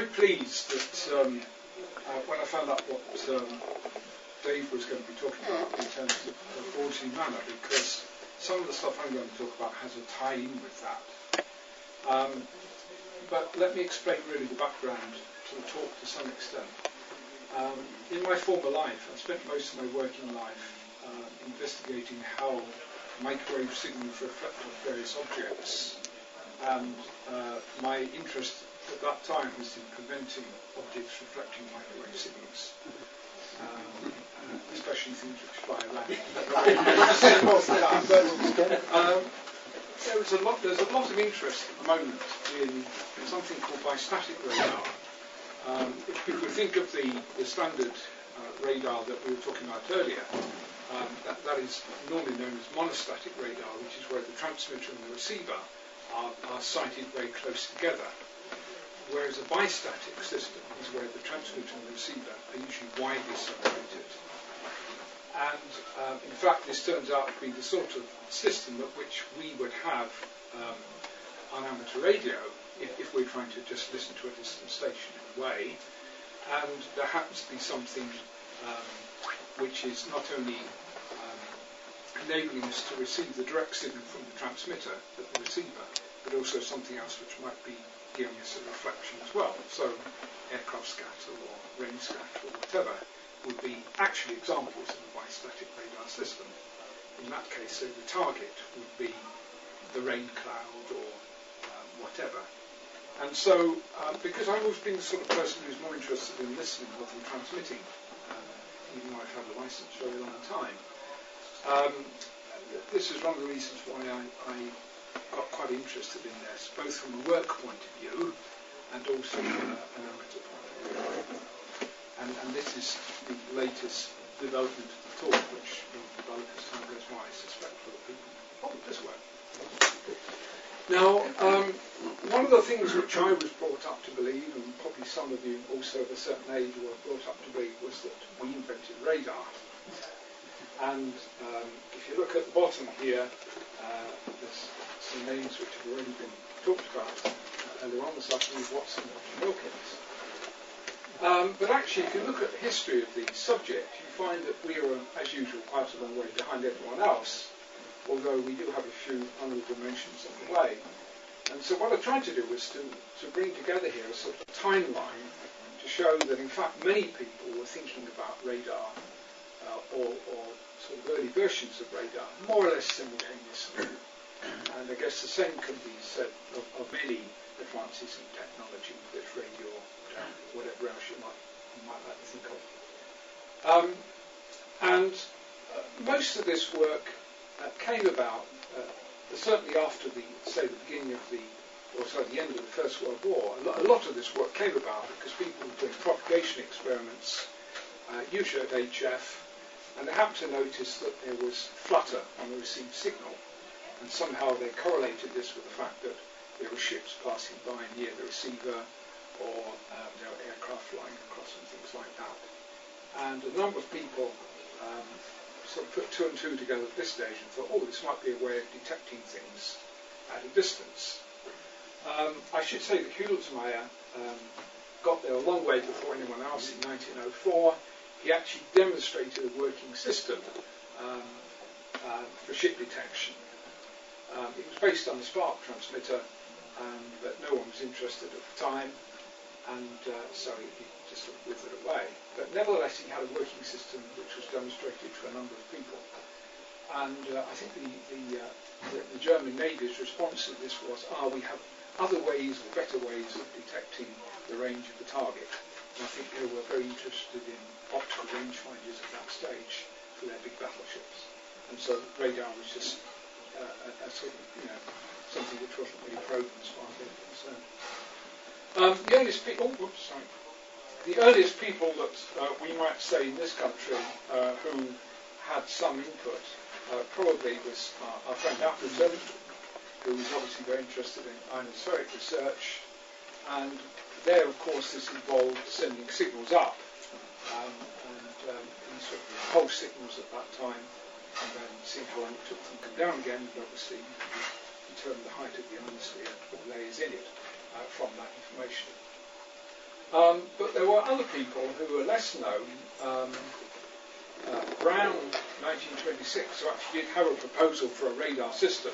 very pleased that when I found out what Dave was going to be talking about in terms of auditing manner, because some of the stuff I'm going to talk about has a tie-in with that. But let me explain really the background to the talk to some extent. In my former life, I spent most of my working life investigating how microwave signals reflect off various objects, and my interest at that time was in preventing objects reflecting microwave signals, especially things which fly around. There's a lot of interest at the moment in something called bistatic radar. If people think of the standard radar that we were talking about earlier, that is normally known as monostatic radar, which is where the transmitter and the receiver are sited very close together. Whereas a bistatic system is where the transmitter and the receiver are usually widely separated. And in fact, this turns out to be the sort of system at which we would have on amateur radio if we're trying to just listen to a distant station in a way. And there happens to be something which is not only enabling us to receive the direct signal from the transmitter at the receiver, but also something else which might be giving us a reflection as well. So aircraft scatter or rain scatter or whatever would be actually examples of a bistatic radar system. In that case, so the target would be the rain cloud or whatever. And so, because I've always been the sort of person who's more interested in listening rather than transmitting, even though I've had a license for a long time, this is one of the reasons why I got quite interested in this, both from a work point of view and also from an amateur point of view. And this is the latest development of the talk, which will develop as time goes by, I suspect, for the people. Oh, this way. Now, one of the things which I was brought up to believe, and probably some of you also of a certain age were brought up to believe, was that we invented radar. And if you look at the bottom here, there's some names which have already been talked about earlier on this afternoon, Watson and Wilkins. But actually, if you look at the history of the subject, you find that we are, as usual, quite a long way behind everyone else, although we do have a few honourable mentions on the way. And so what I tried to do was to bring together here a sort of timeline to show that, in fact, many people were thinking about radar or sort of early versions of radar, more or less simultaneously. And I guess the same can be said of many advances in technology, with radio, whatever else you might like to think of. And most of this work came about certainly after the beginning of the end of the First World War. A lot of this work came about because people were doing propagation experiments, usually at HF, and they happened to notice that there was flutter on the received signal, and somehow they correlated this with the fact that there were ships passing by near the receiver, or there were aircraft flying across and things like that. And a number of people sort of put two and two together at this stage and thought, oh, this might be a way of detecting things at a distance. I should say that Hulsmeyer got there a long way before anyone else in 1904. He actually demonstrated a working system for ship detection. It was based on the spark transmitter, but no one was interested at the time, and so he just sort of withered away. But nevertheless, he had a working system which was demonstrated to a number of people. And I think the German Navy's response to this was, we have other ways or better ways of detecting the range of the target. And I think they were very interested in optical rangefinders at that stage for their big battleships. And so radar was just a sort of, something which wasn't really proven as far as they were concerned. The earliest people, the earliest people that we might say in this country who had some input probably was our friend Appleton, who was obviously very interested in ionospheric research, and there, of course, this involved sending signals up, and sort of pulse signals at that time, and then seeing how long it took them to come down again, and obviously determine the height of the ionosphere or layers in it from that information. But there were other people who were less known. Brown, 1926, who actually did have a proposal for a radar system.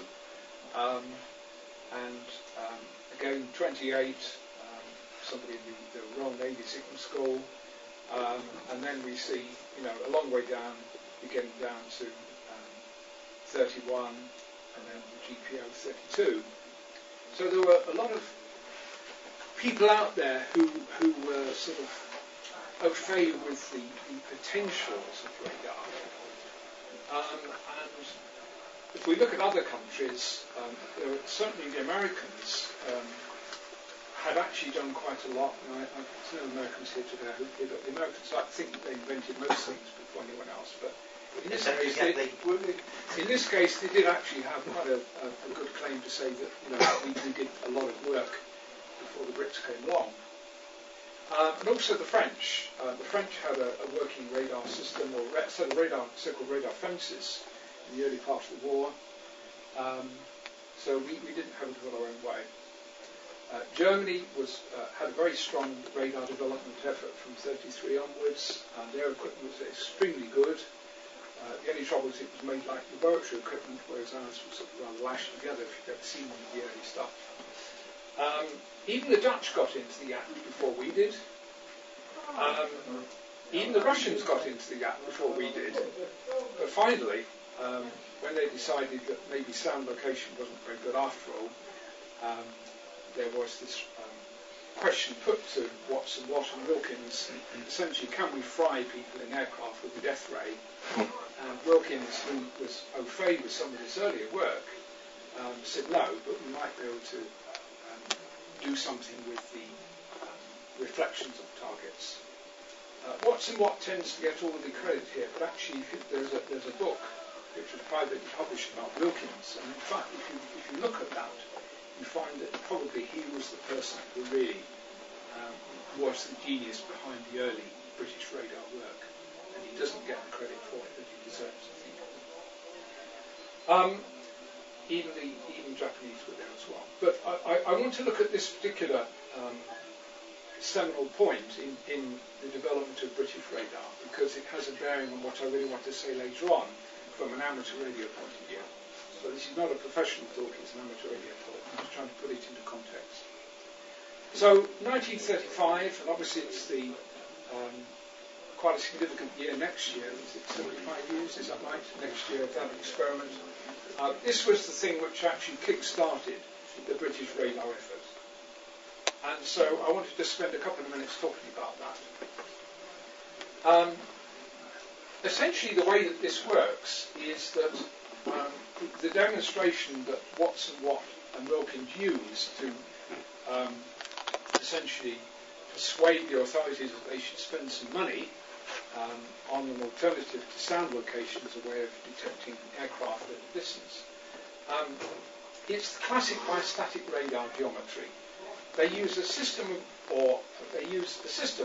Again, 28, somebody in the Royal Navy Signal School. And then we see, a long way down, we're getting down to 31, and then the GPO 32. So there were a lot of people out there who were sort of au fait with the potentials of radar. And if we look at other countries, certainly the Americans had actually done quite a lot. And there's no Americans here today who did, but the Americans, I think they invented most things before anyone else. But in this case, they did actually have quite a good claim to say that we did a lot of work before the Brits came along. And also the French. The French had a working radar system, or set of so-called radar fences in the early part of the war. So we didn't have to go our own way. Germany had a very strong radar development effort from 33 onwards, and their equipment was extremely good. The only trouble is it was made like laboratory equipment, whereas ours was sort of rather lashed together, if you've ever seen the early stuff. Even the Dutch got into the act before we did. Even the Russians got into the act before we did. But finally, when they decided that maybe sound location wasn't very good after all, there was this question put to Watson, Watt and Wilkins, essentially, can we fry people in aircraft with a death ray? And Wilkins, who was au fait with some of this earlier work, said no, but we might be able to do something with the reflections of targets. Watson Watt tends to get all of the credit here, but actually there's a book which was privately published about Wilkins, and in fact, if you look at that, you find that probably he was the person who really was the genius behind the early British radar work, and he doesn't get the credit for it that he deserves, I think. Even Japanese were there as well. But I want to look at this particular seminal point in the development of British radar, because it has a bearing on what I really want to say later on from an amateur radio point of view. So this is not a professional talk, it's an amateur radio talk. I'm just trying to put it into context. So 1935, and obviously it's the quite a significant year next year. Is it 75 years? Is that right? Next year of that experiment. This was the thing which actually kick-started the British radar effort. And so I wanted to spend a couple of minutes talking about that. Essentially, the way that this works is that the demonstration that Watson, Watt and Wilkins used to essentially persuade the authorities that they should spend some money on an alternative to sound location as a way of detecting aircraft at a distance. It's the classic bistatic radar geometry. They use a system,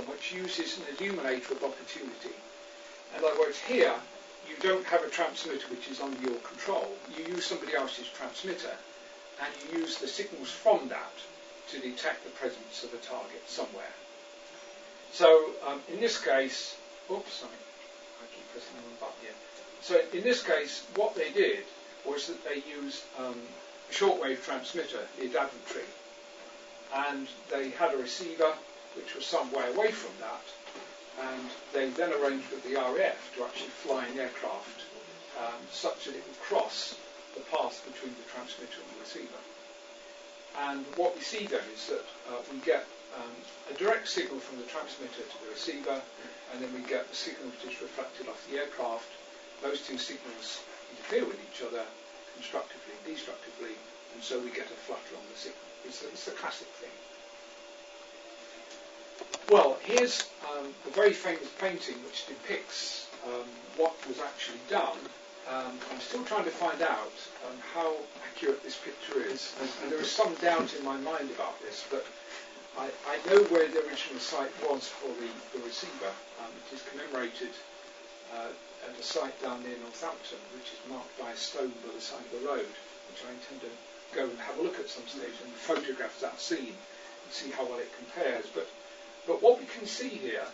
which uses an illuminator of opportunity. In other words, here you don't have a transmitter which is under your control. You use somebody else's transmitter, and you use the signals from that to detect the presence of a target somewhere. So in this case, oops, I keep pressing the wrong button here. So in this case, what they did was that they used a shortwave transmitter, the daventry, and they had a receiver which was some way away from that, and they then arranged with the RAF to actually fly an aircraft such that it would cross the path between the transmitter and the receiver. And what we see then is that we get a direct signal from the transmitter to the receiver, and then we get the signal which is reflected off the aircraft. Those two signals interfere with each other constructively and destructively, and so we get a flutter on the signal. It's the classic thing. Well, here's a very famous painting which depicts what was actually done. I'm still trying to find out how accurate this picture is, and there is some doubt in my mind about this, but I know where the original site was for the receiver. It is commemorated at a site down near Northampton, which is marked by a stone by the side of the road, which I intend to go and have a look at some stage and photograph that scene and see how well it compares. But But what we can see here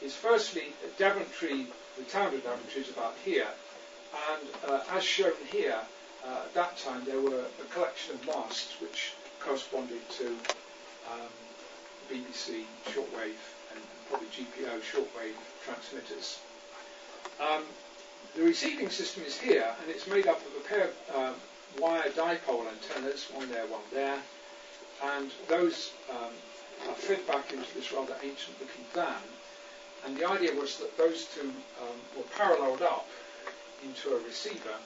is firstly Daventry, the town of Daventry is about here, and as shown here, at that time there were a collection of masts which corresponded to BBC shortwave and probably GPO shortwave transmitters. The receiving system is here, and it's made up of a pair of wire dipole antennas, one there, and those are fed back into this rather ancient-looking van. And the idea was that those two were paralleled up into a receiver,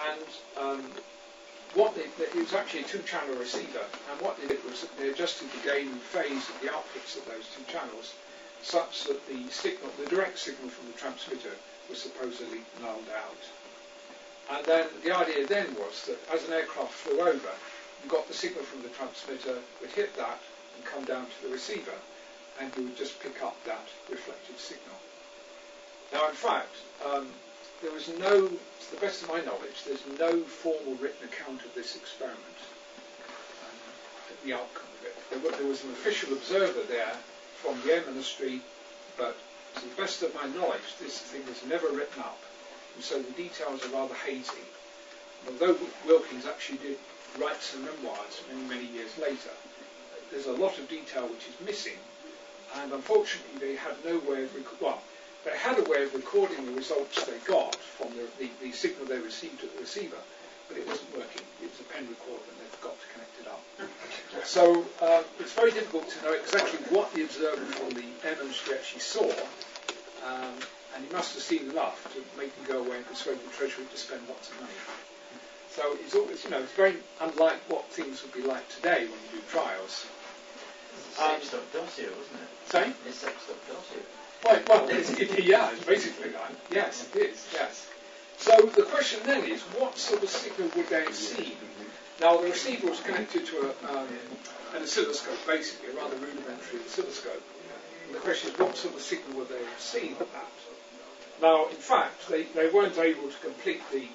and it was actually a two-channel receiver, and what they did was that they adjusted the gain and phase of the outputs of those two channels such that the signal, the direct signal from the transmitter, was supposedly nulled out. And then the idea then was that as an aircraft flew over, you got the signal from the transmitter, would hit that and come down to the receiver, and you would just pick up that reflected signal. Now, in fact, there was no, to the best of my knowledge, there's no formal written account of this experiment, the outcome of it. There was an official observer there from the Air Ministry, but to the best of my knowledge, this thing was never written up, and so the details are rather hazy. Although Wilkins actually did write some memoirs many, many years later, there's a lot of detail which is missing, and unfortunately they had no way of they had a way of recording the results they got from the signal they received to the receiver, but it wasn't working. It was a pen recorder and they forgot to connect it up. So it's very difficult to know exactly what the observer from the Air Ministry actually saw, and he must have seen enough to make him go away and persuade the Treasury to spend lots of money. So it's always, it's very unlike what things would be like today when you do trials. It's stuff dossier, wasn't it? Sorry? It's stuff dossier. Well, it's basically that. Yes, it is, yes. So the question then is, what sort of signal would they have seen? Now, the receiver was connected to an oscilloscope, basically, a rather rudimentary oscilloscope. And the question is, what sort of signal would they have seen at that? Now, in fact, they weren't able to completely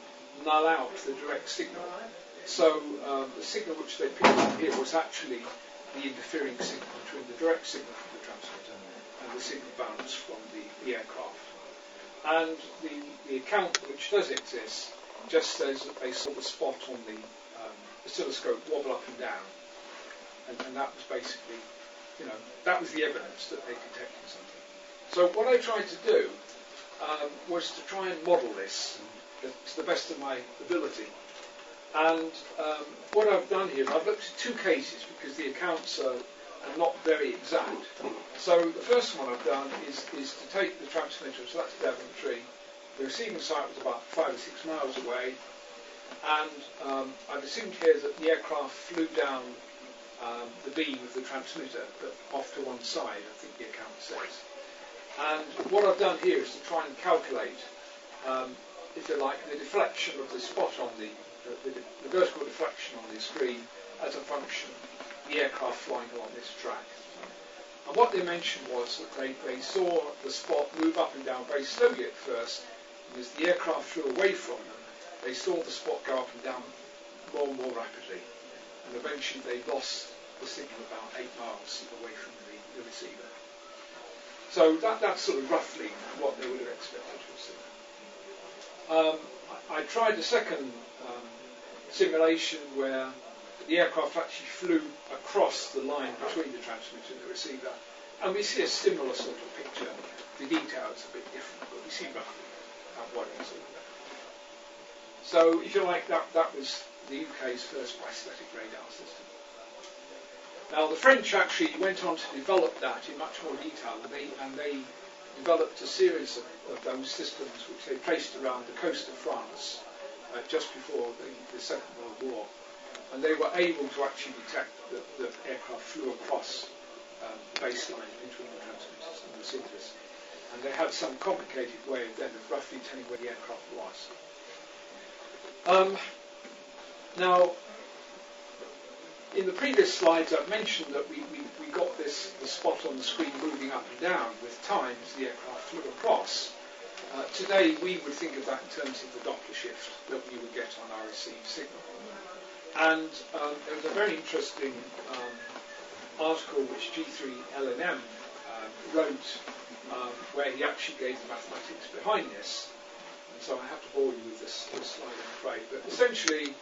null out the direct signal. So the signal which they picked up here was actually the interfering signal between the direct signal from the transmitter and the signal bounce from the aircraft. And the account which does exist just says that they saw the spot on the oscilloscope wobble up and down. And that was basically, that was the evidence that they detected something. So what I tried to do was to try and model this to the best of my ability. And what I've done here, I've looked at two cases because the accounts are not very exact. So the first one I've done is to take the transmitter, so that's Daventry. The receiving site was about 5 or 6 miles away, and I've assumed here that the aircraft flew down the beam of the transmitter, but off to one side, I think the account says. And what I've done here is to try and calculate, if you like, the deflection of the spot on the vertical deflection on the screen as a function of the aircraft flying along this track. And what they mentioned was that they saw the spot move up and down very slowly at first, and as the aircraft flew away from them, they saw the spot go up and down more and more rapidly, and eventually they lost the signal about 8 miles away from the receiver. So that's sort of roughly what they would have expected to have seen. I tried a second simulation where the aircraft actually flew across the line between the transmitter and the receiver, and we see a similar sort of picture. The details are a bit different, but we see roughly what it is all about. So, if you like, that was the UK's first bistatic radar system. Now, the French actually went on to develop that in much more detail, and they developed a series of those systems which they placed around the coast of France just before the Second World War. And they were able to actually detect that the aircraft flew across the baseline between the transmitters and the receivers. And they had some complicated way of roughly telling where the aircraft was. Now, in the previous slides, I've mentioned that we got the spot on the screen moving up and down with time as the aircraft flew across. Today, we would think of that in terms of the Doppler shift that we would get on our received signal. And there was a very interesting article which G8AGN wrote, where he actually gave the mathematics behind this. And so I have to bore you with this slide, I'm afraid. But essentially,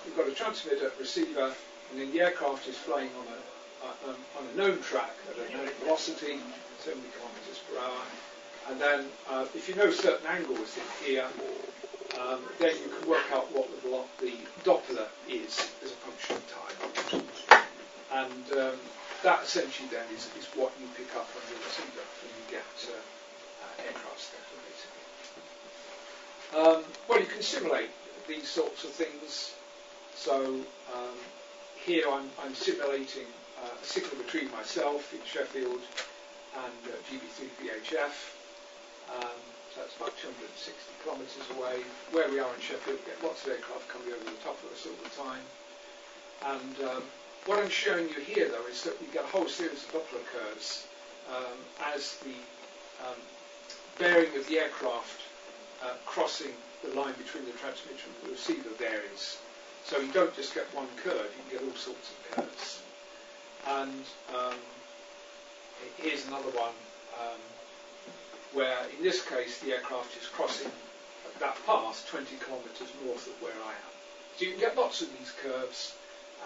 we've got a transmitter, receiver, and then the aircraft is flying on a known track at a known velocity, 70 kilometers per hour. And then, if you know certain angles in here, then you can work out what the Doppler is as a function of time. And that essentially then is what you pick up on your receiver when you get aircraft scatter, basically. Well, you can simulate these sorts of things. So here I'm simulating a signal between myself in Sheffield and GB3 VHF. So that's about 260 kilometres away. Where we are in Sheffield, we get lots of aircraft coming over the top of us all the time. And what I'm showing you here, though, is that we get a whole series of Doppler curves as the bearing of the aircraft crossing the line between the transmitter and the receiver varies. So you don't just get one curve, you can get all sorts of curves. And here's another one where, in this case, the aircraft is crossing that path 20 kilometres north of where I am. So you can get lots of these curves,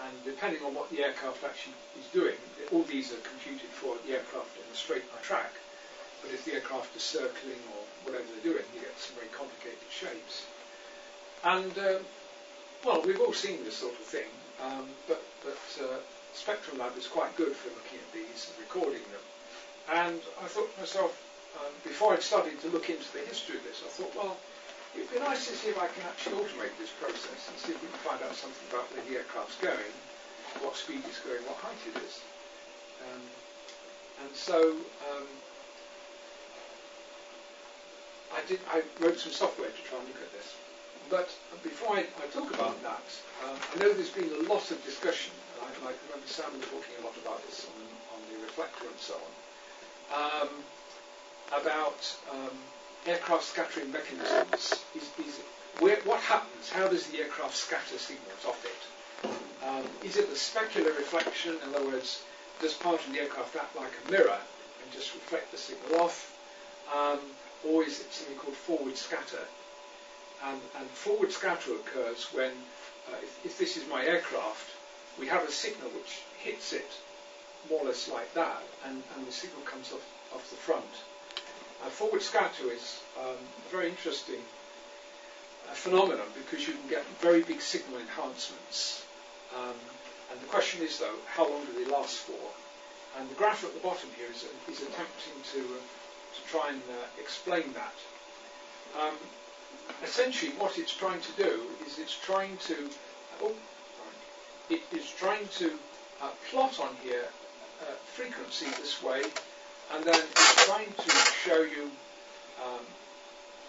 and depending on what the aircraft actually is doing, all these are computed for the aircraft in a straight line track. But if the aircraft is circling or whatever they're doing, you get some very complicated shapes. And well, we've all seen this sort of thing, but Spectrum Lab is quite good for looking at these and recording them. And I thought to myself, before I'd started to look into the history of this, I thought, well, it'd be nice to see if I can actually automate this process and see if we can find out something about where the aircraft's going, what speed it's going, what height it is. And so I wrote some software to try and look at this. But before I talk about that, I know there's been a lot of discussion, and I can understand we're talking a lot about this on the reflector and so on, about aircraft scattering mechanisms. What happens? How does the aircraft scatter signals off it? Is it a specular reflection? In other words, does part of the aircraft act like a mirror and just reflect the signal off? Or is it something called forward scatter? And forward scatter occurs when, if this is my aircraft, we have a signal which hits it more or less like that, and the signal comes off the front. Forward scatter is a very interesting phenomenon because you can get very big signal enhancements. And the question is, though, how long do they last for? And the graph at the bottom here is attempting to try and explain that. Essentially, what it's trying to do is it's trying to plot on here frequency this way, and then it's trying to show you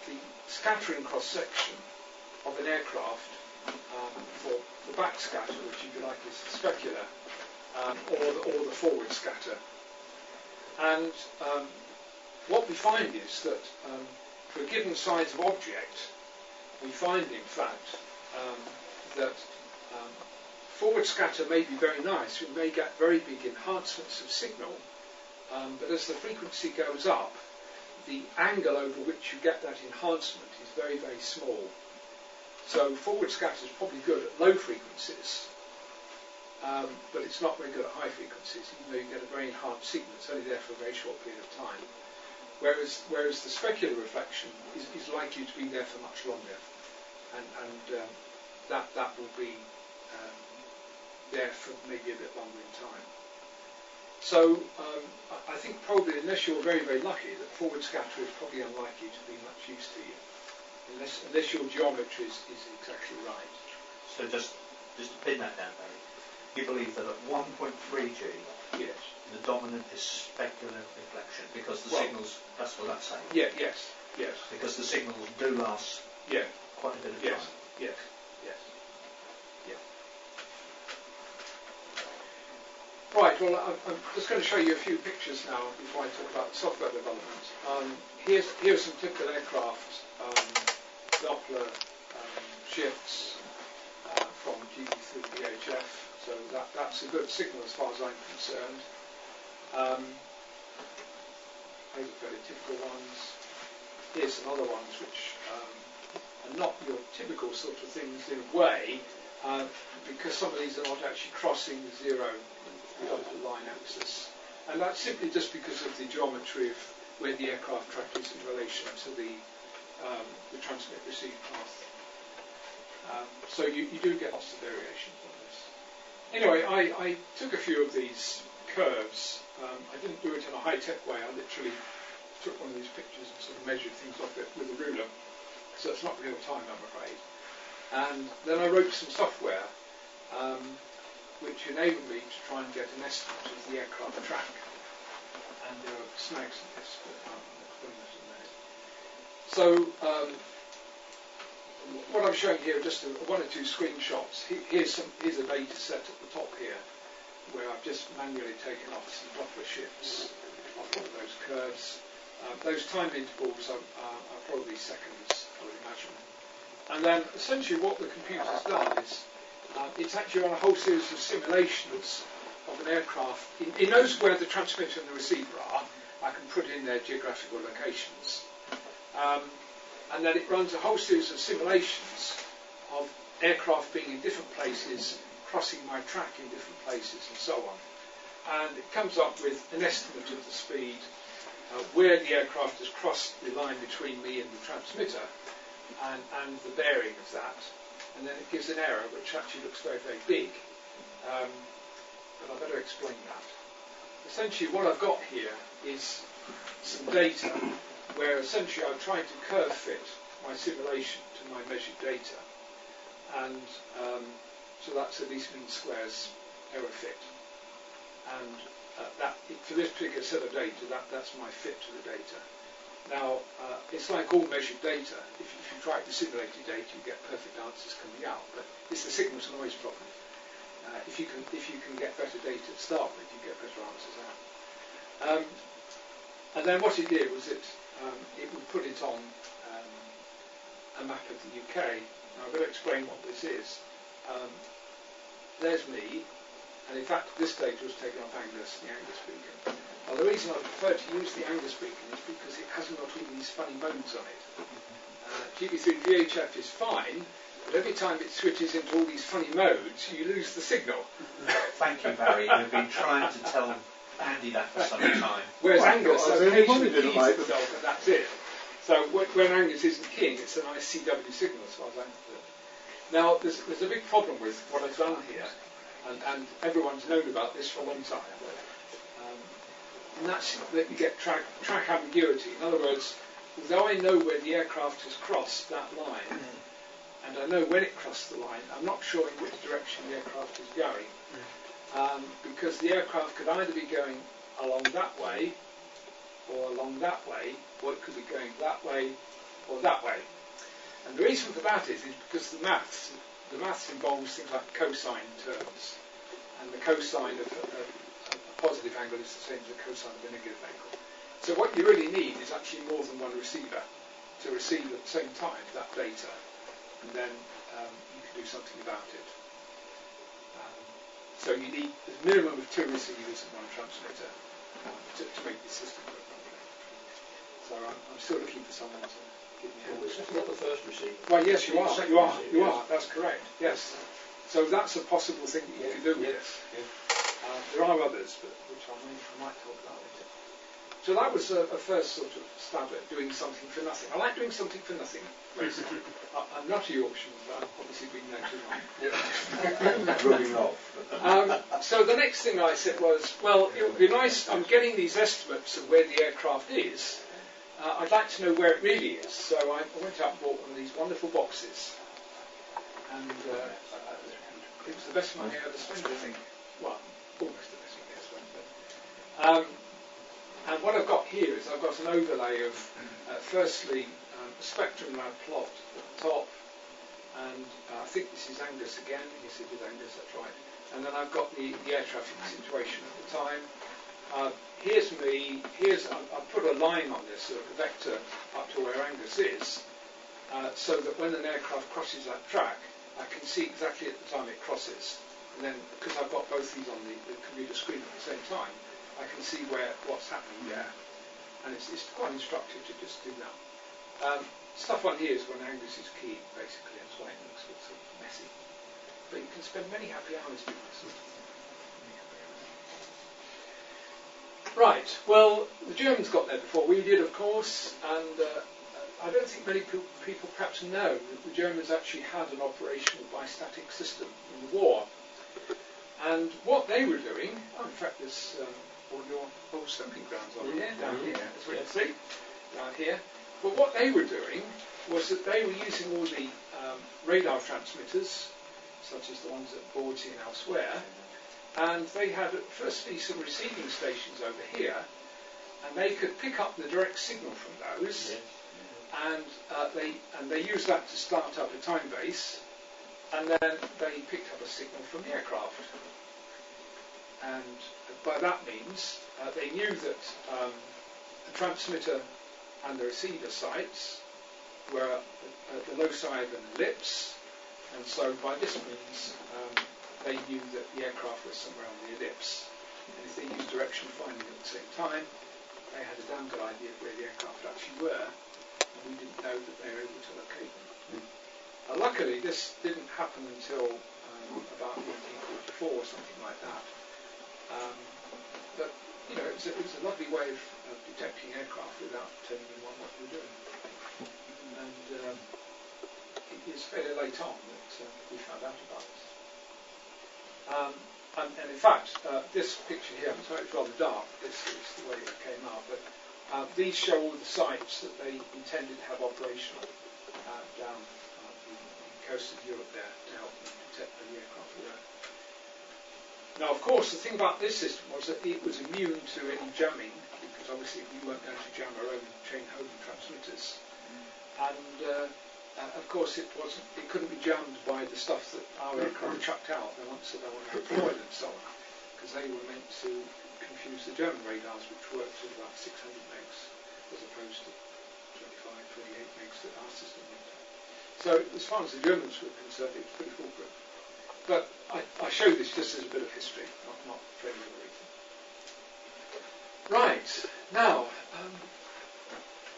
the scattering cross section of an aircraft for the back scatter, which if you like is the specular, or the forward scatter. And what we find is that for a given size of object, we find in fact that forward scatter may be very nice. We may get very big enhancements of signal, but as the frequency goes up, the angle over which you get that enhancement is very, very small. So forward scatter is probably good at low frequencies, but it's not very good at high frequencies, even though you get a very enhanced signal. It's only there for a very short period of time. Whereas the specular reflection is likely to be there for much longer, and that will be there for maybe a bit longer in time. So I think probably, unless you're very, very lucky, that forward scatter is probably unlikely to be much use to you, unless your geometry is exactly right. So just to pin that down, Barry, you believe that at 1.3 G, yes, the dominant is specular reflection, because the signals, that's what that's saying. Yeah, yes. Because the signals do last quite a bit of time. Yes. Right, well, I'm just going to show you a few pictures now before I talk about software development. Here's some typical aircraft Doppler shifts from GB3 VHF. So that's a good signal as far as I'm concerned. Those are fairly typical ones. Here's some other ones which are not your typical sort of things in a way, because some of these are not actually crossing the zero line axis. And that's simply just because of the geometry of where the aircraft track is in relation to the transmit-receive path. So you do get lots of variations on this. Anyway, I took a few of these curves. I didn't do it in a high-tech way. I literally took one of these pictures and sort of measured things off it with a ruler. So it's not real time, I'm afraid. And then I wrote some software which enabled me to try and get an estimate of the aircraft track. And there are snags in this, but I'll explain that in a minute. So what I'm showing here are just one or two screenshots. Here's a data set at the top here, where I've just manually taken off some Doppler shifts off one of those curves. Those time intervals are probably seconds, I would imagine. And then essentially what the computer's done is it's actually run a whole series of simulations of an aircraft. It knows where the transmitter and the receiver are. I can put in their geographical locations. And then it runs a whole series of simulations of aircraft being in different places, crossing my track in different places, and so on. And it comes up with an estimate of the speed, where the aircraft has crossed the line between me and the transmitter, and the bearing of that. And then it gives an error, which actually looks very, very big. But I better explain that. Essentially, what I've got here is some data where essentially I'm trying to curve fit my simulation to my measured data. And so that's a least mean squares error fit. And for this particular set of data, that's my fit to the data. Now, it's like all measured data. If you try to simulate your data, you get perfect answers coming out. But it's the signal to noise problem. If you can get better data to start with, you get better answers out. And then what it did was it would put it on a map of the UK. Now, I'm going to explain what this is. There's me, and in fact, this data was taken off Angus, the Angus beacon. Now, the reason I prefer to use the Angus beacon is because it hasn't got all these funny modes on it. GB3 VHF is fine, but every time it switches into all these funny modes, you lose the signal. Thank you, Barry. We've been trying to tell Andy that for some time. Whereas Angus occasionally keys itself, and that's it. So when Angus isn't keying, it's a nice CW signal as far as I'm concerned. Now, there's a big problem with what I've done here, and everyone's known about this for a long time. And that's that you get track ambiguity. In other words, although I know where the aircraft has crossed that line, and I know when it crossed the line, I'm not sure in which direction the aircraft is going, because the aircraft could either be going along that way, or along that way, or it could be going that way, or that way. And the reason for that is because the maths involves things like cosine terms, and the cosine of a positive angle is the same as the cosine of a negative angle. So what you really need is actually more than one receiver to receive at the same time that data, and then you can do something about it. So you need a minimum of 2 receivers and 1 transmitter to make this system work properly. So I'm still looking for someone to give me a hand. Not the first receiver. Well, yes, you are. You are. That's correct. Yes. So that's a possible thing that you can do with this. Yeah. There are others, but which I might talk about later. So that was a first sort of stab at doing something for nothing. I like doing something for nothing, basically. I'm not a Yorkshireman, but I've obviously been there too long. Rubbing off. So the next thing I said was, well, it would be nice, I'm getting these estimates of where the aircraft is. I'd like to know where it really is. So I went out and bought one of these wonderful boxes. And it was the best money I ever spent, I think. Well, almost the best money I ever spent. And what I've got here is I've got an overlay of, firstly, a spectrum lab plot at the top, and I think this is Angus again. Yes, it is Angus, that's right. And then I've got the air traffic situation at the time. Here's me. I've put a line on this, sort of a vector up to where Angus is, so that when an aircraft crosses that track, I can see exactly at the time it crosses. And then, because I've got both these on the computer screen at the same time, I can see what's happening there. And it's quite instructive to just do that. Stuff on here is when Angus is keying, basically. That's why it looks a bit sort of messy. But you can spend many happy hours doing this. Right, well, the Germans got there before we did, of course, and I don't think many people perhaps know that the Germans actually had an operational bistatic system in the war. And what they were doing, in fact, there's all your old stamping grounds on here, down here, as we can see, down here. But what they were doing was that they were using all the radar transmitters, such as the ones at Bordsey and elsewhere, and they had firstly some receiving stations over here, and they could pick up the direct signal from those, and they used that to start up a time base, and then they picked up a signal from the aircraft. And by that means, they knew that the transmitter and the receiver sites were at the loci of an ellipse, and so by this means they knew that the aircraft was somewhere on the ellipse. And if they used direction finding at the same time, they had a damn good idea of where the aircraft actually were, and we didn't know that they were able to locate them. Luckily, this didn't happen until about 1944 or something like that. But you know, it was a lovely way of detecting aircraft without telling anyone what you were doing. And it was fairly late on that we found out about this. And in fact, this picture here, I'm sorry it's rather dark, this is the way it came out, but these show all the sites that they intended to have operational down the coast of Europe there to help them detect where the aircraft were. Now, of course, the thing about this system was that it was immune to any jamming, because obviously we weren't going to jam our own chain-home transmitters. And of course, it couldn't be jammed by the stuff that our aircraft chucked out the ones that they were deployed and so on, because they were meant to confuse the German radars, which worked at about 600 megs, as opposed to 25, 28 megs that our system went at. So, as far as the Germans were concerned, it was pretty foolproof. But I show this just as a bit of history, not for any other reason. Right, now,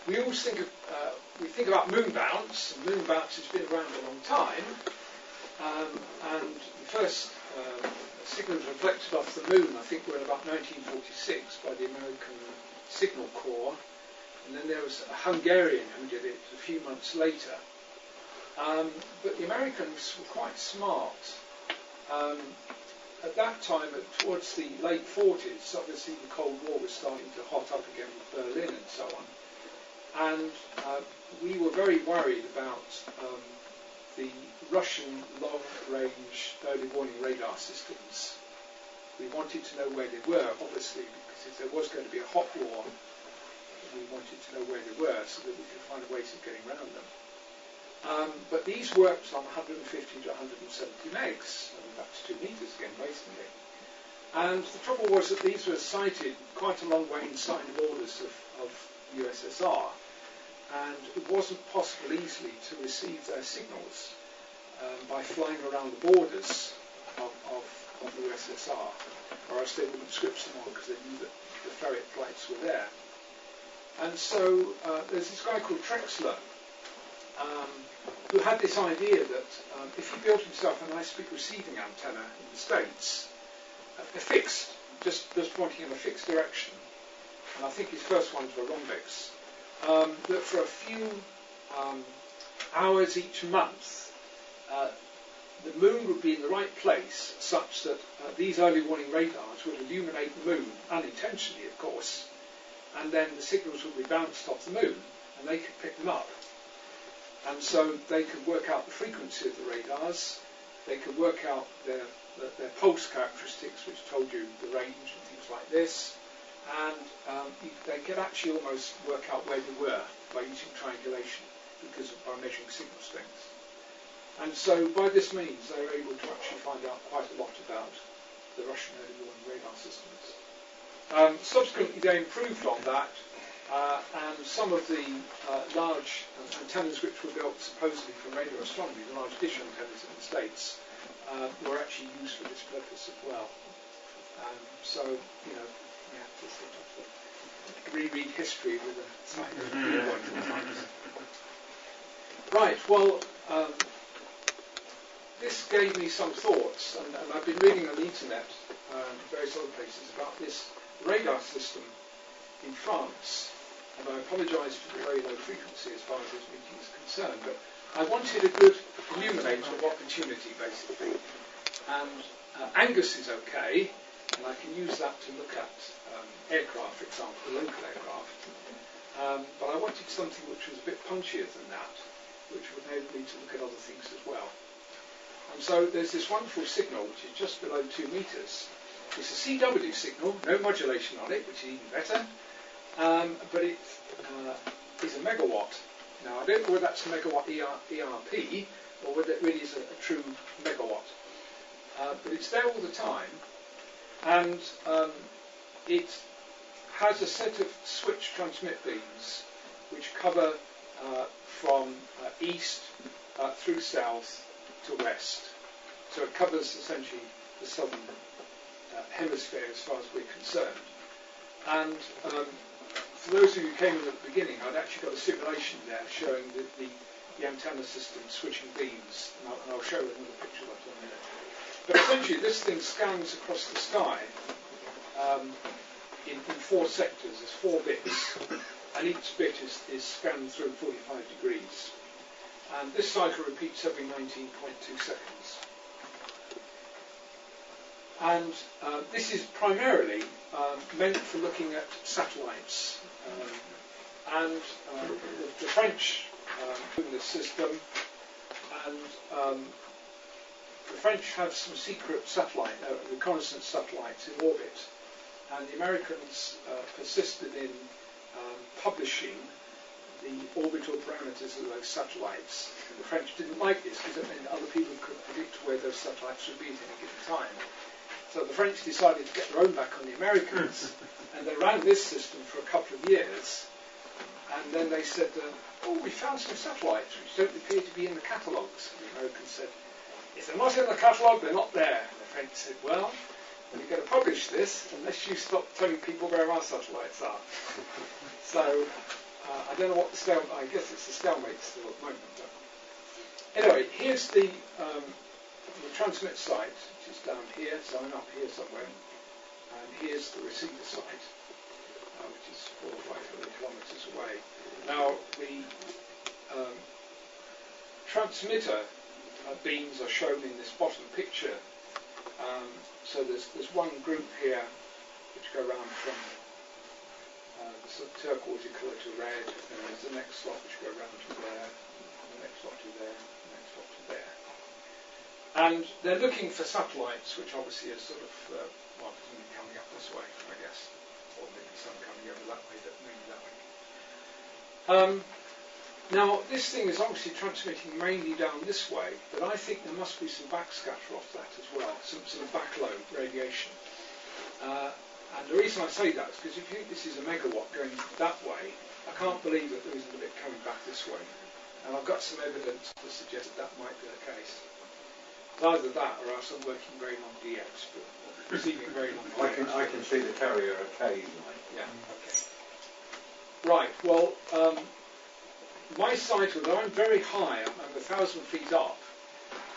we always think about moon bounce, and moon bounce has been around a long time, and the first signals reflected off the moon, I think, were in about 1946 by the American Signal Corps, and then there was a Hungarian who did it a few months later. But the Americans were quite smart. At that time, towards the late 40s, obviously the Cold War was starting to hot up again with Berlin and so on. And we were very worried about the Russian long-range early warning radar systems. We wanted to know where they were, obviously, because if there was going to be a hot war, we wanted to know where they were so that we could find ways of getting around them. But these worked on 150 to 170 megs, and that's 2 meters again, basically. And the trouble was that these were sighted quite a long way inside the borders of USSR, and it wasn't possible easily to receive their signals by flying around the borders of the USSR, or else they wouldn't switch them on because they knew that the ferret flights were there. And so there's this guy called Trexler, who had this idea that if he built himself a nice big receiving antenna in the States, fixed, just pointing in a fixed direction, and I think his first ones were rhombics, that for a few hours each month, the moon would be in the right place such that these early warning radars would illuminate the moon, unintentionally of course, and then the signals would be bounced off the moon and they could pick them up. And so they could work out the frequency of the radars, they could work out their pulse characteristics, which told you the range and things like this, and they could actually almost work out where they were by using triangulation, by measuring signal strength. And so by this means they were able to actually find out quite a lot about the Russian early warning radar systems. Subsequently they improved on that and some of the large antennas which were built supposedly for radio astronomy, the large dish antennas in the States, were actually used for this purpose as well. So, you know, we have to sort of reread history with a scientific viewpoint sometimes. Right, well, this gave me some thoughts, and I've been reading on the internet and various other places about this radar system in France, and I apologise for the very low frequency as far as this meeting is concerned, but I wanted a good illuminator of opportunity, basically. And Angus is okay, and I can use that to look at aircraft, for example, local aircraft. But I wanted something which was a bit punchier than that, which would enable me to look at other things as well. And so there's this wonderful signal, which is just below 2 meters. It's a CW signal, no modulation on it, which is even better. But it is a megawatt. Now, I don't know whether that's a megawatt ERP or whether it really is a true megawatt. But it's there all the time, and it has a set of switch transmit beams which cover from east through south to west. So it covers essentially the southern hemisphere as far as we're concerned. And for those of you who came in at the beginning, I'd actually got a simulation there showing the antenna system switching beams, and I'll show another picture of that in a minute. But essentially this thing scans across the sky in 4 sectors. There's 4 bits, and each bit is scanned through 45 degrees. And this cycle repeats every 19.2 seconds. And this is primarily meant for looking at satellites. And the French in this system, and the French have some secret satellite, reconnaissance satellites in orbit. And the Americans persisted in publishing the orbital parameters of those satellites. The French didn't like this because it meant other people could predict where those satellites would be at any given time. So the French decided to get their own back on the Americans, and they ran this system for a couple of years. And then they said, oh, we found some satellites which don't appear to be in the catalogues. And the Americans said, if they're not in the catalogue, they're not there. And the French said, well, we're going to publish this unless you stop telling people where our satellites are. So I don't know what the stalemate, I guess it's a stalemate still at the moment. But anyway, here's the transmit site, which is down here, so I'm up here somewhere. And here's the receiver site, which is 400 or 500 kilometres away. Now, the transmitter beams are shown in this bottom picture. So there's one group here which go around from the sort of turquoise colour to red, and there's the next lot which go around to there, and the next lot to there, and the next lot to there. And they're looking for satellites which obviously are sort of, well, presumably coming up this way, I guess, or maybe some coming over that way, but maybe that way. Now, this thing is obviously transmitting mainly down this way, but I think there must be some backscatter off that as well, some sort of backload radiation. And the reason I say that is because if you think this is a megawatt going that way, I can't believe that there isn't a bit coming back this way. And I've got some evidence to suggest that might be the case. It's either that or else I'm working very long DX, but receiving very long DX. I can see the carrier occasionally. Yeah, okay. Right, well, my site, although I'm very high, I'm 1,000 feet up,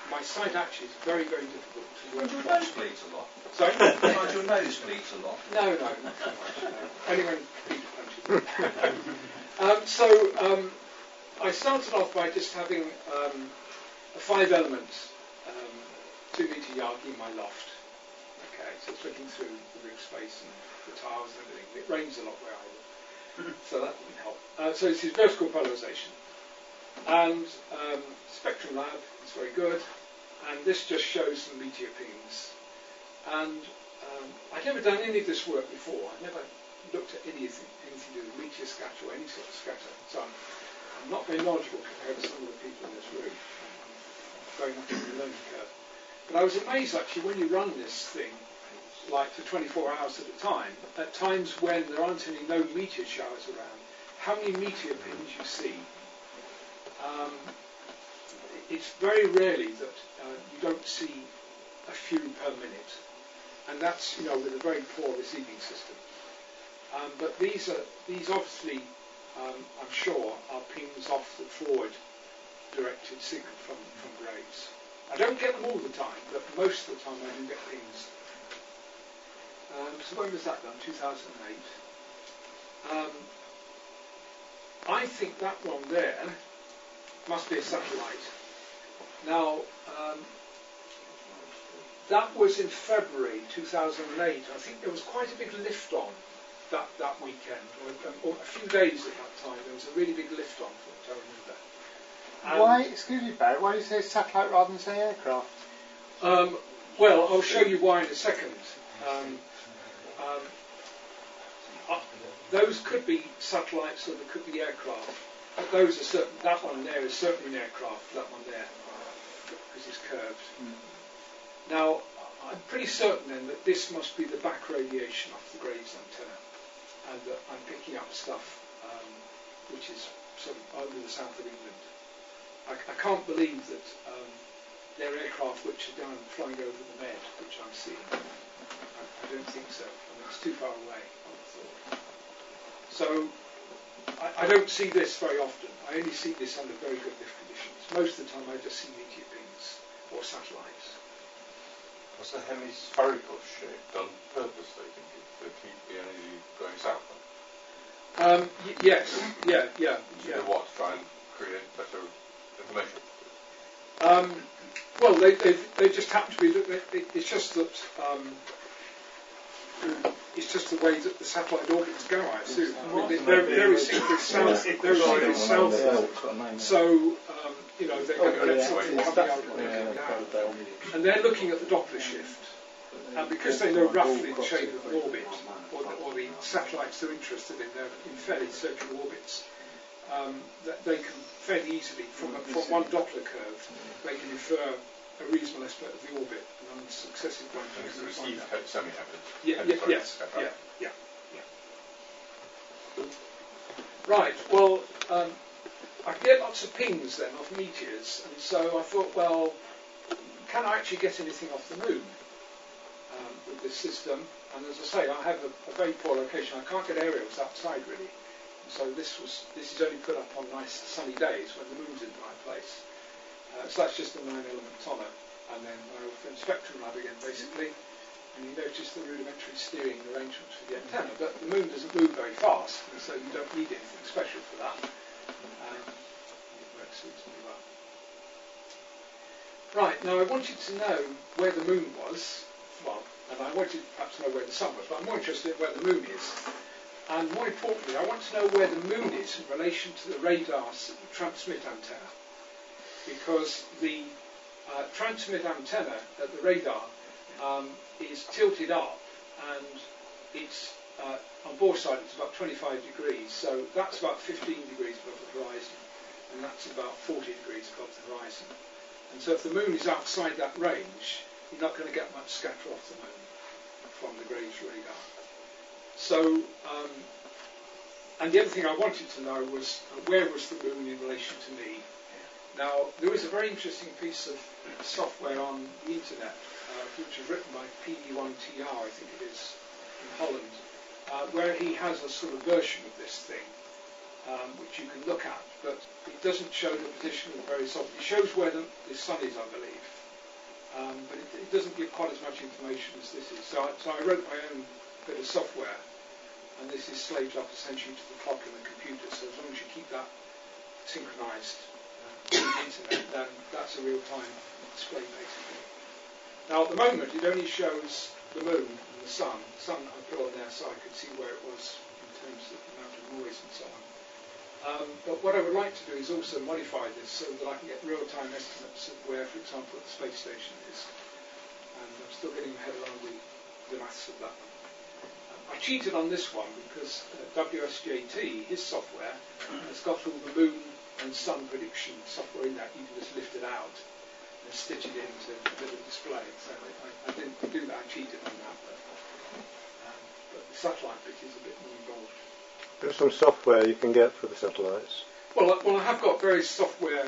my site actually is very, very difficult to work Your nose bleeds a lot. Sorry? Sometimes your nose bleeds a lot. No, not so much. No. Only when Peter punches. I started off by just having a 5-element 2-metre yard in my loft. Okay, so it's looking through the roof space and the tiles and everything. It rains a lot where I live, so that didn't help. So this is vertical polarisation. And Spectrum Lab is very good. And this just shows some meteor pings. And I'd never done any of this work before. I'd never looked at anything to do with meteor scatter or any sort of scatter. So I'm not very knowledgeable compared to some of the people in this room. I'm very much in the learning curve. But I was amazed actually when you run this thing, like for 24 hours at a time, at times when there aren't any known meteor showers around, how many meteor pins you see. It's very rarely that you don't see a few per minute, and that's with a very poor receiving system. But these obviously, I'm sure, are pings off the forward directed signal from Graves. I don't get them all the time, but most of the time I do get pings. So when was that done? 2008. I think that one there must be a satellite. Now, that was in February 2008. I think there was quite a big lift on that weekend, or a few days at that time. There was a really big lift on, from what I remember. Why, excuse me, Barry, why do you say satellite rather than say aircraft? Well, I'll show you why in a second. Those could be satellites or they could be aircraft. But those are certain. That one there is certainly an aircraft. That one there, because it's curved. Now, I'm pretty certain then that this must be the back radiation off the Graves antenna, and that I'm picking up stuff which is sort of over the south of England. I can't believe that they're aircraft which are down flying over the Med, which I'm seeing. I don't think so. I mean, it's too far away, I would have thought. So I don't see this very often. I only see this under very good lift conditions. Most of the time I just see meteor pings or satellites. Was the hemispherical shape done purposely, to keep the energy going south? Yes, yeah. To what? Try and create better information? Well, they just happen to be. It's just that it's just the way that the satellite orbits go. I assume. They're very simply south. So they're going to get something coming out of and they're looking at the Doppler shift. And because they know roughly the shape of an orbit, or the satellites they're interested in, they're in fairly circular orbits. That they can fairly easily, from one Doppler curve, they can infer a reasonable estimate of the orbit, and on successive ones you can find that. Yes. Right. Well, I can get lots of pings then of meteors, and so I thought, well, can I actually get anything off the moon with this system? And as I say, I have a very poor location. I can't get aerials outside really. So this is only put up on nice sunny days when the moon's in the right place. So that's just a 9-element tonner, and then my old friend Spectrum Lab again, basically. And you notice the rudimentary steering arrangements for the antenna, but the moon doesn't move very fast, and so you don't need anything special for that. It works reasonably well. Right, now I wanted to know where the moon was, and I wanted perhaps to know where the sun was, but I'm more interested in where the moon is. And more importantly, I want to know where the moon is in relation to the radar's transmit antenna. Because the transmit antenna at the radar is tilted up, and it's on both sides it's about 25 degrees, so that's about 15 degrees above the horizon, and that's about 40 degrees above the horizon. And so if the moon is outside that range, you're not going to get much scatter off the moon from the Graves radar. So, and the other thing I wanted to know was where was the moon in relation to me? Now, there is a very interesting piece of software on the internet, which was written by PD1TR, I think it is, in Holland, where he has a sort of version of this thing, which you can look at, but it doesn't show the position of the various objects. It shows where the sun is, I believe, but it doesn't give quite as much information as this is. So I wrote my own bit of software, and this is slaved up essentially to the clock in the computer, so as long as you keep that synchronized to the internet, then that's a real-time display basically. Now at the moment it only shows the moon and the sun. The sun I put on there so I could see where it was in terms of the amount of noise and so on. But what I would like to do is also modify this so that I can get real-time estimates of where, for example, the space station is. And I'm still getting my head around the maths of that. I cheated on this one because WSJT, his software, has got all the moon and sun prediction software in that. You can just lift it out. stitch it into a little display. So I didn't do that. I cheated on that, but the satellite bit is a bit more involved. There's some software you can get for the satellites. Well, I have got various software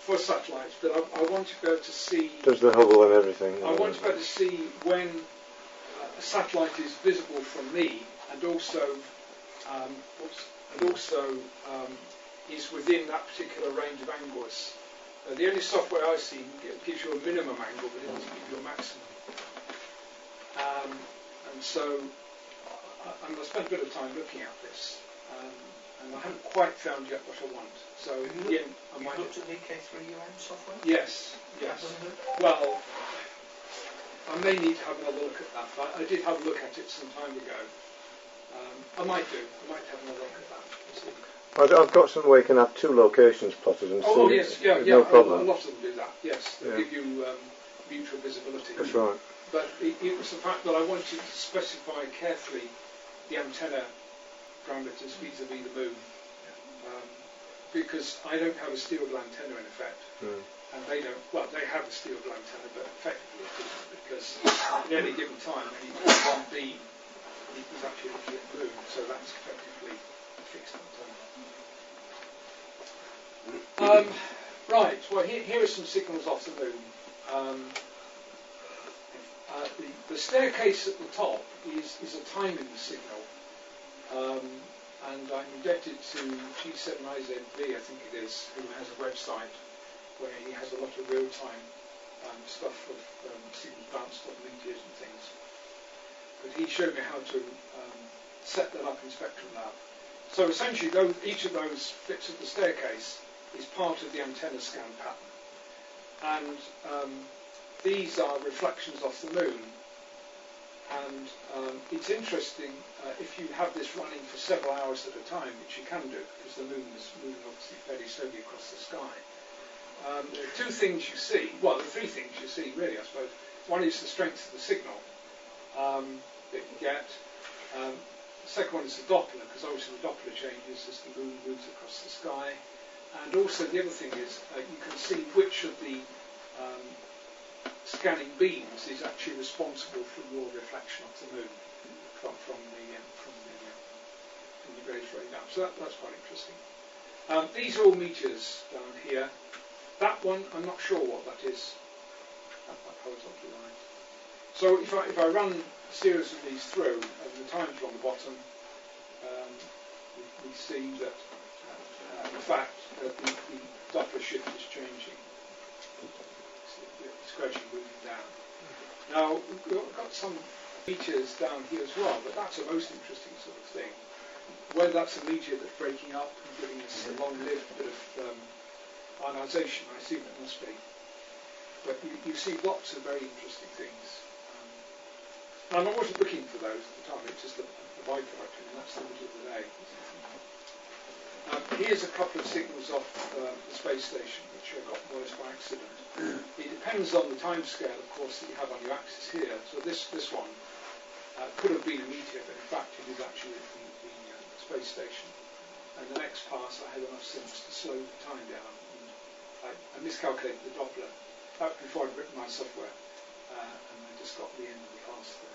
for satellites, but I want to be able to see. Does the Hubble and everything? I want to be able to see when a satellite is visible from me, and also is within that particular range of angles. The only software I've seen gives you a minimum angle, but it doesn't give you a maximum. And so I'm going to spend a bit of time looking at this, and I haven't quite found yet what I want. So again, I might looked at the K3UN software? Yes. Well, I may need to have another look at that. But I did have a look at it some time ago. I might have another look at that. I've got some where you can have 2 locations plotted and see. Yes, yeah. No problem. A lot of them do that. Yes, they give you mutual visibility. That's right. But it was the fact that I wanted to specify carefully the antenna parameters vis-a-vis the moon, because I don't have a steerable antenna in effect, and they don't. Well, they have a steerable antenna, but effectively it isn't, because at any given time, one beam is actually looking at the moon, so that's effectively a fixed antenna. Right. Well, here are some signals off the moon. The staircase at the top is a timing signal, and I'm indebted to G8AGN, I think it is, who has a website where he has a lot of real-time stuff of signals bounced on meteors and things. But he showed me how to set that up in Spectrum Lab. So essentially, each of those bits of the staircase is part of the antenna scan pattern, and these are reflections off the moon. And it's interesting if you have this running for several hours at a time, which you can do, because the moon is moving obviously fairly slowly across the sky. There are 2 things you see, well, there are 3 things you see really, I suppose. One is the strength of the signal that you get. The second one is the Doppler, because obviously the Doppler changes as the moon moves across the sky. And also the other thing is you can see which of the scanning beams is actually responsible for your reflection of the moon from the grace radar. So that's quite interesting. These are all meteors down here. That one, I'm not sure what that is. That horizontally line. So if I run a series of these through, and the times on the bottom, we see that in fact the Doppler shift is changing. It's gradually moving down. Now we've got some meteors down here as well, but that's a most interesting sort of thing. Whether that's a meteor that's breaking up and giving us a long-lived bit of ionisation, I assume it must be. But you see lots of very interesting things. And I wasn't looking for those at the time, it's just a byproduct, and that's the middle of the day. Here's a couple of signals off the space station, which I got more or less by accident. It depends on the time scale, of course, that you have on your axis here. So this one could have been a meteor, but in fact it is actually the space station. And the next pass I had enough sense to slow the time down, and I miscalculated the Doppler. That was before I'd written my software, and I just got the end of the pass there.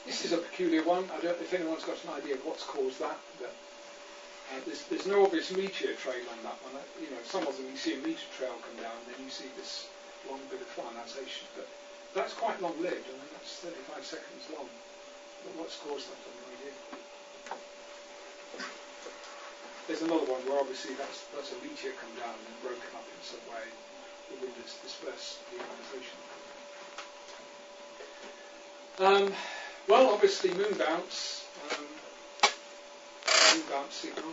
This is a peculiar one. I don't know if anyone's got an idea of what's caused that, but there's no obvious meteor trail on that one. Some of them you see a meteor trail come down, and then you see this long bit of ionization. But that's quite long-lived. I mean, that's 35 seconds long. But what's caused that? I have no idea. There's another one where obviously that's a meteor come down and broken up in some way. The wind has dispersed the ionization. Well, obviously moon bounce signal.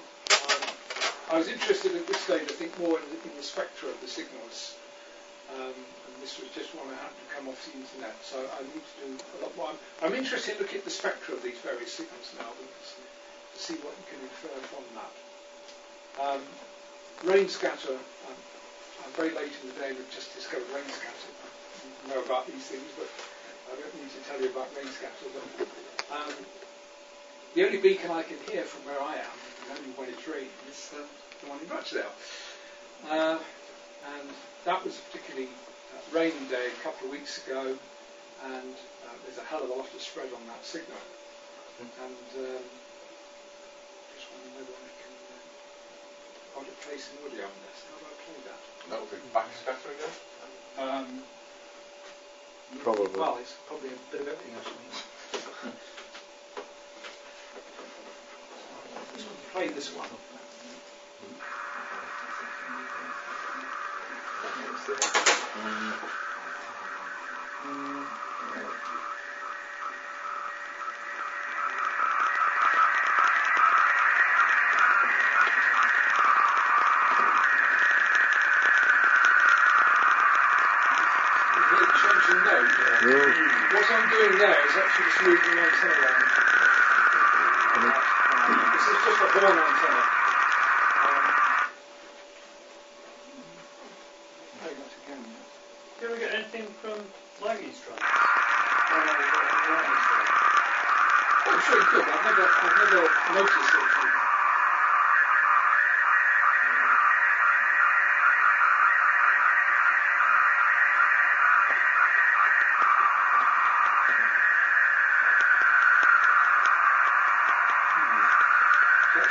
I was interested at this stage, I think, more in the spectra of the signals. And this was just one that happened to come off the internet, so I need to do a lot more. I'm interested in looking at the spectra of these various signals now, because to see what you can infer from that. Rain scatter. I'm very late in the day, we've just discovered rain scatter. I know about these things, but I don't need to tell you about rain scatter. But, the only beacon I can hear from where I am, and only when it's raining, is the one in Rochdale. that was a particularly rainy day a couple of weeks ago, and there's a hell of a lot of spread on that signal. And just wondering whether I can how to play some audio on this. How do I play that? That would be backscatter again? Probably. Well, it's probably a bit of everything actually. Just want to play this one. What I'm doing there is actually just moving the antenna around. This is just a horn antenna. Play that again. Do you ever get anything from lightning strikes? I'm sure you could. I've never noticed it.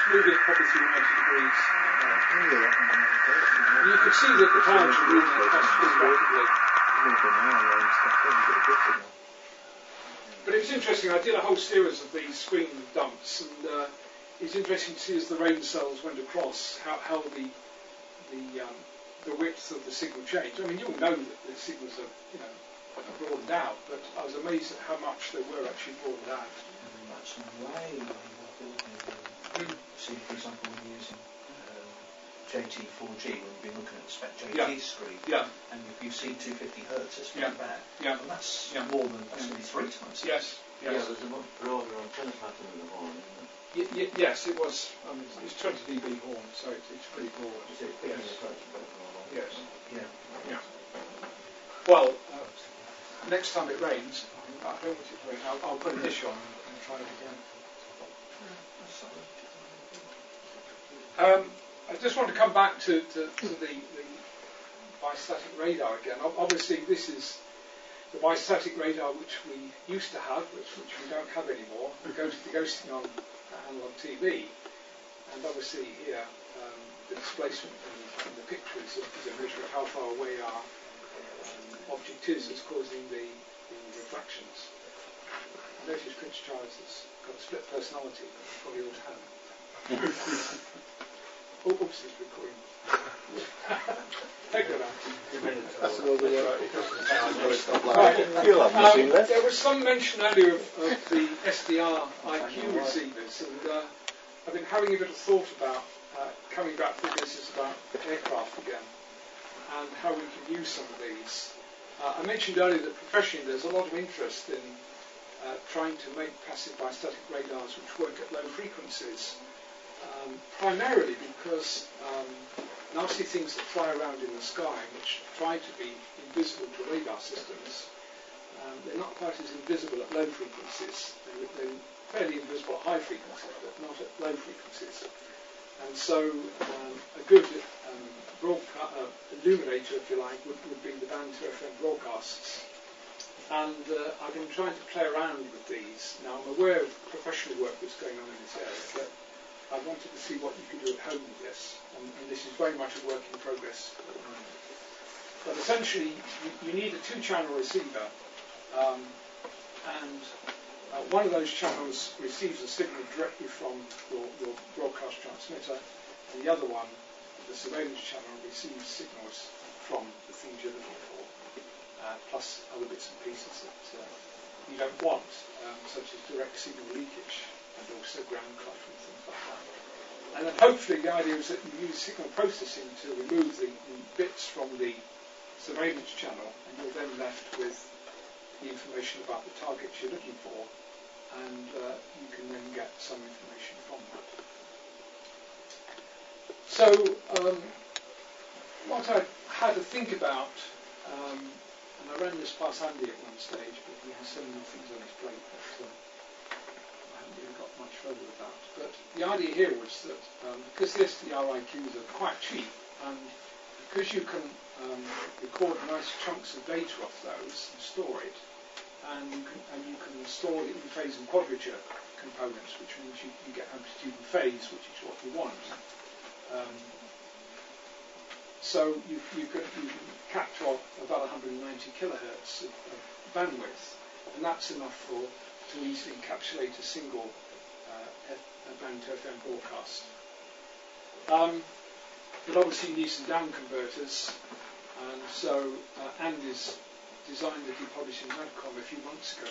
Moving probably through 90 degrees. And you can see that the clouds are moving across pretty rapidly. But it was interesting, I did a whole series of these screen dumps, and it's interesting to see as the rain cells went across how the width of the signal changed. I mean, you all know that the signals are, broadened out, but I was amazed at how much they were actually broadened out. That's way See, for example, when you're using JT4G, when you've been looking at the spec JT screen, and you've seen 250 hertz as feedback, and that's more than, that's going to be 3 times. Yes. Yeah, there's a much broader antenna pattern in the horn, isn't it? Yes, it was. It's 20 dB horn, so it's pretty broad. Yes. Yeah. Well, next time it rains, I don't want it to rain. I'll put a dish on and try it again. I just want to come back to the bistatic radar again. Obviously, this is the bistatic radar which we used to have, which we don't have anymore. The ghosting on analog TV, and obviously here the displacement in the picture is a measure of how far away our object is that's causing the reflections. I notice Prince Charles has got a split personality, probably ought to have. Oops, it's recording. Take that out. That's another There was some mention earlier of the SDR IQ receivers, and I've been having a bit of thought about coming back to this about aircraft again, and how we can use some of these. I mentioned earlier that professionally there's a lot of interest in trying to make passive bistatic radars which work at low frequencies. Primarily because nasty things that fly around in the sky, which try to be invisible to radar systems, they're not quite as invisible at low frequencies. They're fairly invisible at high frequencies, but not at low frequencies. And so a good illuminator, if you like, would be the band to FM broadcasts. And I've been trying to play around with these. Now, I'm aware of professional work that's going on in this area, but I wanted to see what you could do at home with this, and this is very much a work in progress at the moment. But essentially, you need a 2-channel receiver, and one of those channels receives a signal directly from your broadcast transmitter, and the other one, the surveillance channel, receives signals from the things you're looking for, plus other bits and pieces that you don't want, such as direct signal leakage, and also ground cloth and things like that. And then hopefully the idea is that you use signal processing to remove the bits from the surveillance channel, and you're then left with the information about the targets you're looking for, and you can then get some information from that. So what I had to think about, and I ran this past Andy at one stage, but he has so many things on his plate that got much further with that. But the idea here was that because the SDR IQs are quite cheap, and because you can record nice chunks of data off those and store it, and you can store it in phase and quadrature components, which means you get amplitude and phase, which is what you want. So you can capture about 190 kilohertz of bandwidth, and that's enough to easily encapsulate a single band to FM broadcast. But obviously you need some down converters, and so Andy's design that he published in Madcom a few months ago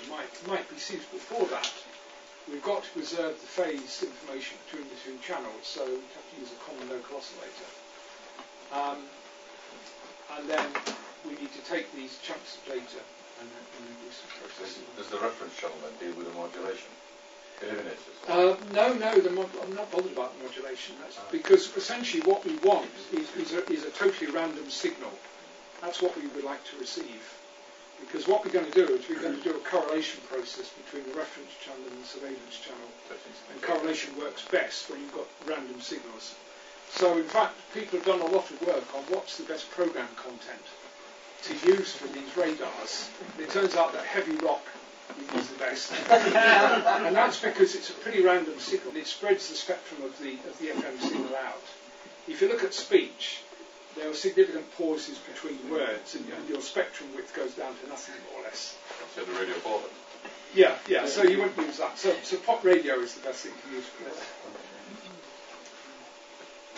might be suitable for that. We've got to preserve the phase information between the two channels, so we have to use a common local oscillator. And then we need to take these chunks of data and do some processing. Does the reference channel then deal with the modulation? Eliminates it? No, I'm not bothered about the modulation. That's because essentially what we want is a totally random signal. That's what we would like to receive. Because what we're going to do is we're going to do a correlation process between the reference channel and the surveillance channel. And correlation works best when you've got random signals. So in fact, people have done a lot of work on what's the best program content to use for these radars. And it turns out that heavy rock is the best. And that's because it's a pretty random signal. It spreads the spectrum of the FM signal out. If you look at speech, there are significant pauses between words, and your spectrum width goes down to nothing, more or less. So the radio format. Yeah, so you wouldn't use that. So pop radio is the best thing to use for this.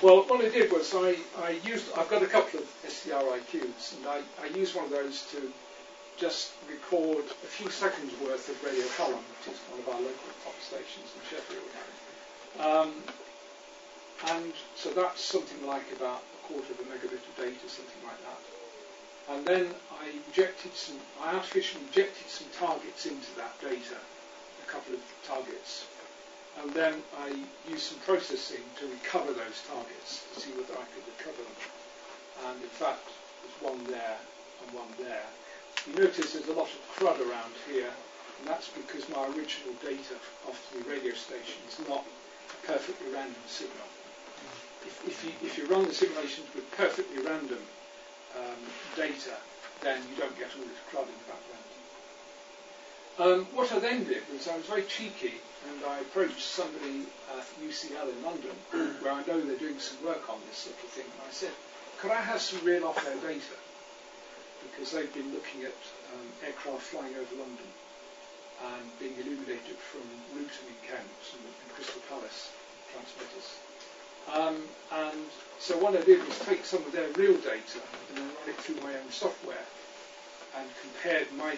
Well, what I did was I've got a couple of SDRIQs, and I used one of those to just record a few seconds worth of Radio Cullen, which is one of our local pop stations in Sheffield. And so that's something like about a quarter of a megabit of data, something like that. And then I artificially injected some targets into that data, a couple of targets. And then I used some processing to recover those targets, to see whether I could recover them. And in fact, there's one there and one there. You notice there's a lot of crud around here, and that's because my original data off the radio station is not a perfectly random signal. If you run the simulations with perfectly random data, then you don't get all this crud in the background. What I then did was I was very cheeky, and I approached somebody at UCL in London, where I know they're doing some work on this sort of thing, and I said, could I have some real off-air data? Because they've been looking at aircraft flying over London and being illuminated from Luton in Kent and Crystal Palace transmitters. And so what I did was take some of their real data and then run it through my own software and compared my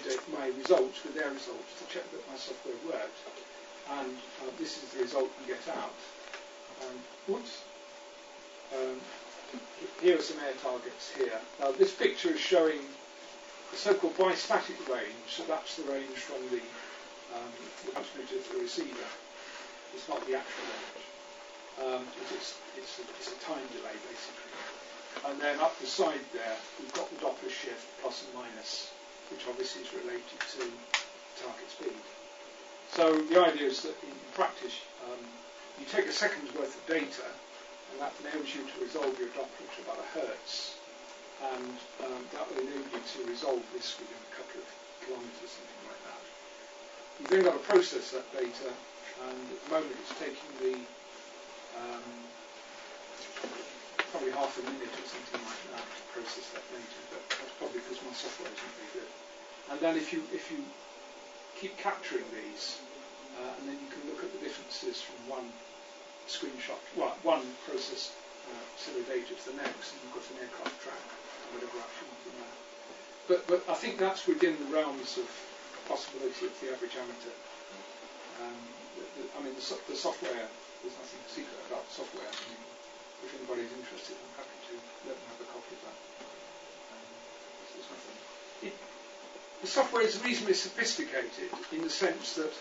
results with their results to check that my software worked. And this is the result we get out. Here are some air targets here. Now this picture is showing the so-called bistatic range, so that's the range from the transmitter to the receiver. It's not the actual range. It's a time delay, basically. And then up the side there, we've got the Doppler shift, plus and minus, which obviously is related to target speed. So the idea is that in practice, you take a second's worth of data, and that enables you to resolve your Doppler to about a hertz. And that will enable you to resolve this within a couple of kilometres, something like that. You've then got to process that data, and at the moment it's taking the probably half a minute or something like that to process that data, but that's probably because my software isn't very good. And then if you keep capturing these, and then you can look at the differences from one screenshot, one process set of data to the next, and you've got an aircraft track, whatever actually you know. But I think that's within the realms of possibility of the average amateur. I mean, the software, there's nothing secret about the software. I mean, if anybody's interested, I'm happy to let them have a copy of that. There's nothing. The software is reasonably sophisticated in the sense that,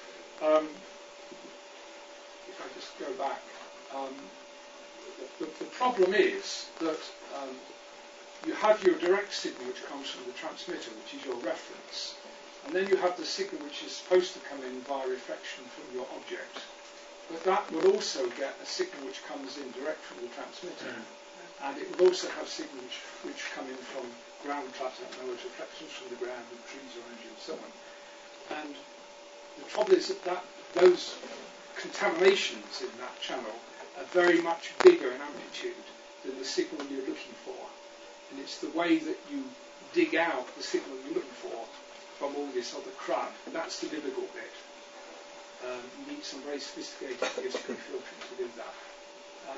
if I just go back, the problem is that you have your direct signal which comes from the transmitter, which is your reference, and then you have the signal which is supposed to come in via reflection from your object. But that will also get a signal which comes in direct from the transmitter. and it will also have signals which come in from ground clutter, in other words, reflections from the ground and trees around you and so on. And the trouble is that those contaminations in that channel are very much bigger in amplitude than the signal you're looking for. And it's the way that you dig out the signal you're looking for from all this other crud. That's the difficult bit. You need some very sophisticated DSP filtering to do that.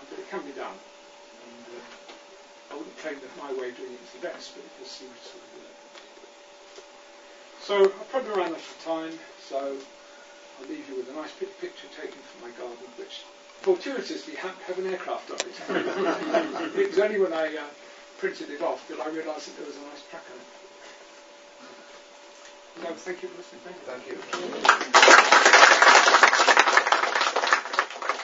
But it can be done. And I wouldn't claim that my way of doing it is the best, but it just seems to sort of work. So I've probably run out of time, so I'll leave you with a nice pretty picture taken from my garden, which fortuitously happened to have an aircraft on it. It was only when I printed it off that I realised that there was a nice track on it. So thank you for listening. Thank you.